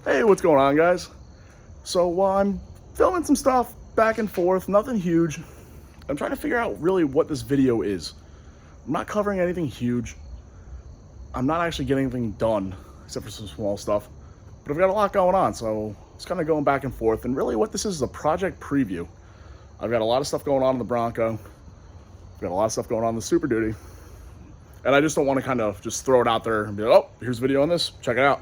Hey, what's going on, guys? So I'm filming some stuff back and forth, nothing huge. I'm trying to figure out really what this video is. I'm not covering anything huge. I'm not actually getting anything done, except for some small stuff. But I've got a lot going on, so it's kind of going back and forth. And really what this is a project preview. I've got a lot of stuff going on in the Bronco. I've got a lot of stuff going on in the Superduty. And I just don't want to kind of just throw it out there and be like, oh, here's a video on this, check it out.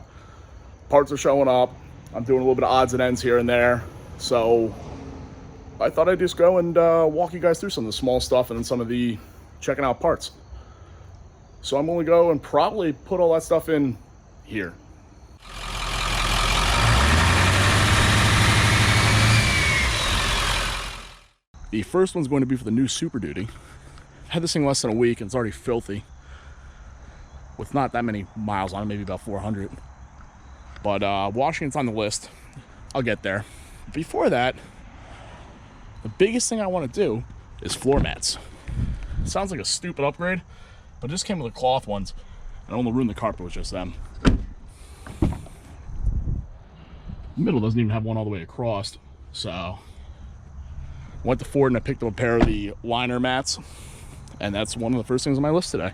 Parts are showing up. I'm doing a little bit of odds and ends here and there. So I thought I'd just go and walk you guys through some of the small stuff and then some of the checking out parts. So I'm going to go and probably put all that stuff in here. The first one's going to be for the new Superduty. Had this thing less than a week and it's already filthy. With not that many miles on it, maybe about 400. But Washington's on the list. I'll get there. Before that, the biggest thing I want to do is floor mats. It sounds like a stupid upgrade, but it just came with the cloth ones. And only ruined the carpet with just them. The middle doesn't even have one all the way across. So went to Ford and I picked up a pair of the liner mats. And that's one of the first things on my list today.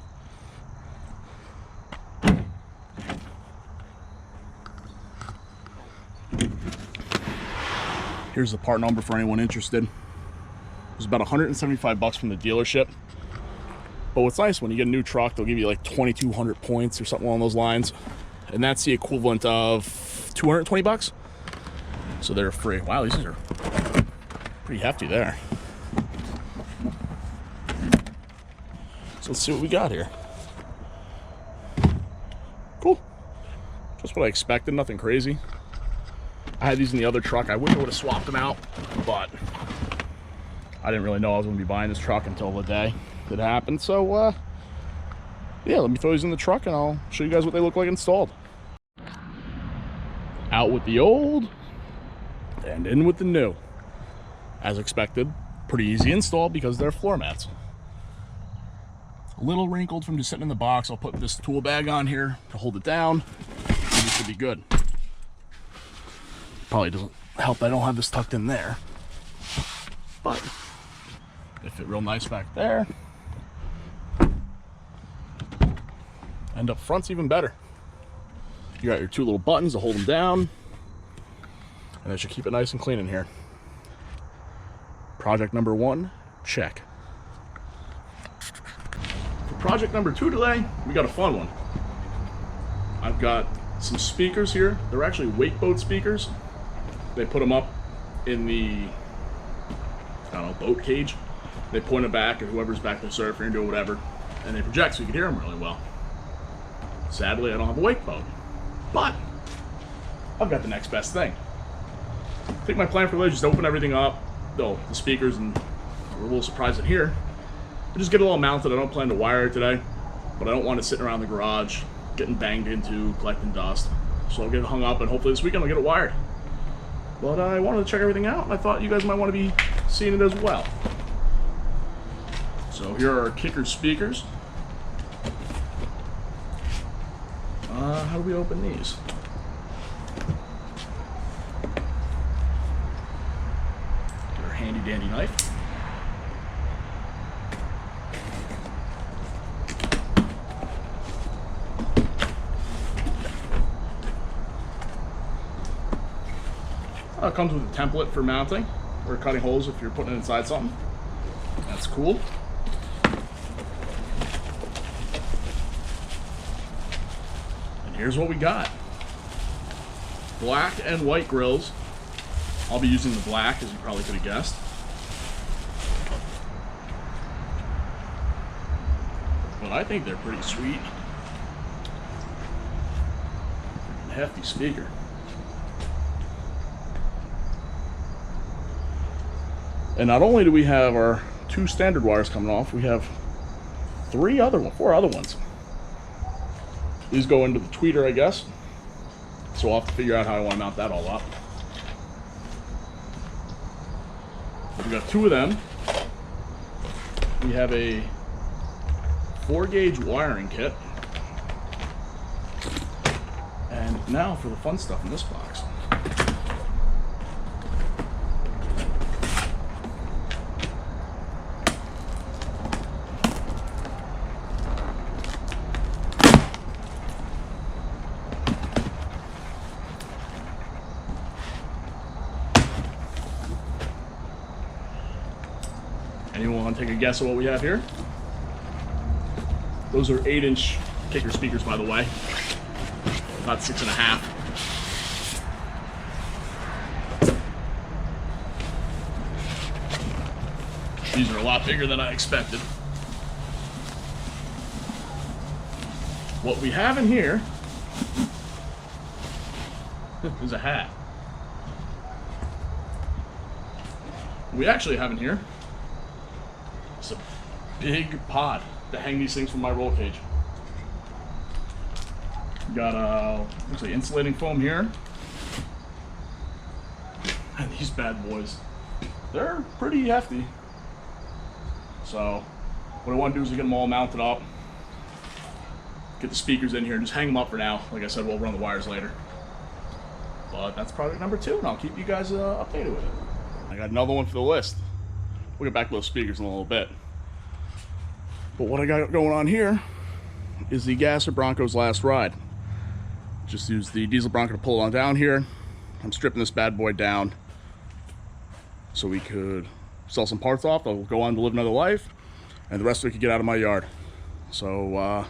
Here's the part number for anyone interested. It was about 175 bucks from the dealership. But what's nice, when you get a new truck, they'll give you like 2,200 points or something along those lines. And that's the equivalent of 220 bucks. So they're free. Wow, these are pretty hefty there. So let's see what we got here. Cool. Just what I expected, nothing crazy. I had these in the other truck. I wish I would have swapped them out, but I didn't really know I was going to be buying this truck until the day that happened. So, yeah, let me throw these in the truck and I'll show you guys what they look like installed. Out with the old and in with the new. As expected, pretty easy install because they're floor mats. A little wrinkled from just sitting in the box. I'll put this tool bag on here to hold it down and it should be good. Probably doesn't help that I don't have this tucked in there, but they fit real nice back there. And up front's even better. You got your two little buttons to hold them down, and that should keep it nice and clean in here. Project number one, check. For project number two today, we got a fun one. I've got some speakers here. They're actually wake boat speakers. They put them up in the, I don't know, boat cage. They point it back at whoever's back there surfing or doing whatever, and they project so you can hear them really well. Sadly, I don't have a wake boat, but I've got the next best thing. I think my plan for today is just open everything up, though the speakers, and we're a little surprised in here. I just get it all mounted. I don't plan to wire it today, but I don't want it sitting around the garage, getting banged into, collecting dust. So I'll get it hung up, and hopefully this weekend I'll get it wired. But I wanted to check everything out, and I thought you guys might want to be seeing it as well. So here are our kicker speakers. How do we open these? Get our handy dandy knife. It comes with a template for mounting or cutting holes if you're putting it inside something. That's cool. And here's what we got. Black and white grills. I'll be using the black, as you probably could have guessed. But I think they're pretty sweet. Hefty speaker. And not only do we have our two standard wires coming off, we have four other ones. These go into the tweeter, I guess. So I'll have to figure out how I want to mount that all up. We've got two of them. We have a 4-gauge wiring kit. And Now for the fun stuff in this box. Anyone want to take a guess at what we have here? Those are 8-inch kicker speakers, by the way. About 6.5. These are a lot bigger than I expected. What we have in here is a hat. We actually have in here is a big pod to hang these things from my roll cage. Got looks like insulating foam here. And these bad boys, they're pretty hefty. So what I want to do is get them all mounted up, get the speakers in here, and just hang them up for now. Like I said, we'll run the wires later. But that's project number 2, and I'll keep you guys updated with it. I got another one for the list. We'll get back to those speakers in a little bit. But what I got going on here is the Gasser Bronco's last ride. Just used the diesel Bronco to pull it on down here. I'm stripping this bad boy down so we could sell some parts off. I'll go on to live another life, and the rest of it could get out of my yard. So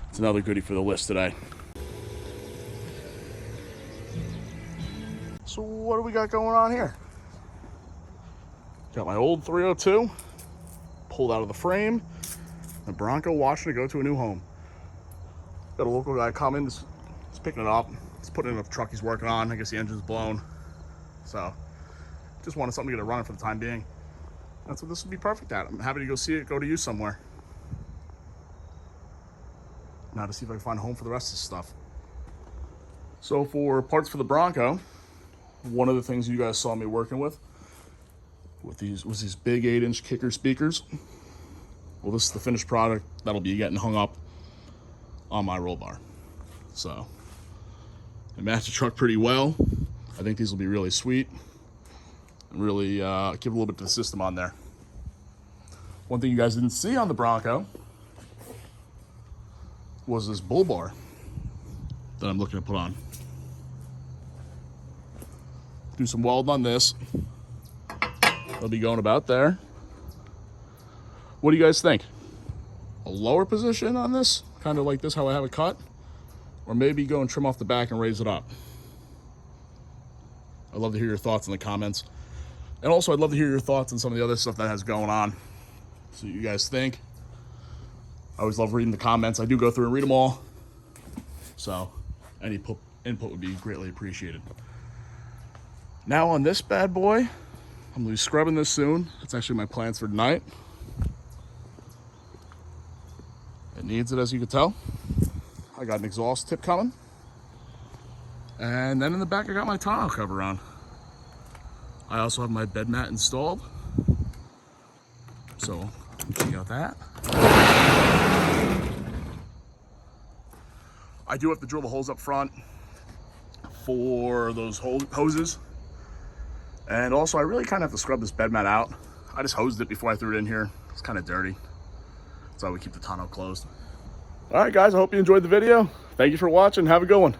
it's another goodie for the list today. So what do we got going on here? Got my old 302 pulled out of the frame. The Bronco watching it go to a new home. Got a local guy coming. He's picking it up. He's putting it in a truck he's working on. I guess the engine's blown. So just wanted something to get it running for the time being. That's what this would be perfect at. I'm happy to go see it, go to use somewhere. Now to see if I can find a home for the rest of this stuff. So for parts for the Bronco, one of the things you guys saw me working with these was these big 8-inch kicker speakers. Well, this is the finished product that'll be getting hung up on my roll bar. So they match the truck pretty well. I think these will be really sweet and really give a little bit to the system on there. One thing you guys didn't see on the Bronco was this bull bar that I'm looking to put on. Do some welding on this. They'll be going about there. What do you guys think? A lower position on this? Kind of like this, how I have it cut? Or maybe go and trim off the back and raise it up? I'd love to hear your thoughts in the comments. And also, I'd love to hear your thoughts on some of the other stuff that has going on. So you guys think. I always love reading the comments. I do go through and read them all. So any input would be greatly appreciated. Now on this bad boy, I'm gonna be scrubbing this soon. That's actually my plans for tonight. It needs it, as you can tell. I got an exhaust tip coming. And then in the back, I got my tonneau cover on. I also have my bed mat installed. So check out that. I do have to drill the holes up front for those hoses. And also, I really kind of have to scrub this bed mat out. I just hosed it before I threw it in here. It's kind of dirty. That's why we keep the tonneau closed. All right, guys, I hope you enjoyed the video. Thank you for watching. Have a good one.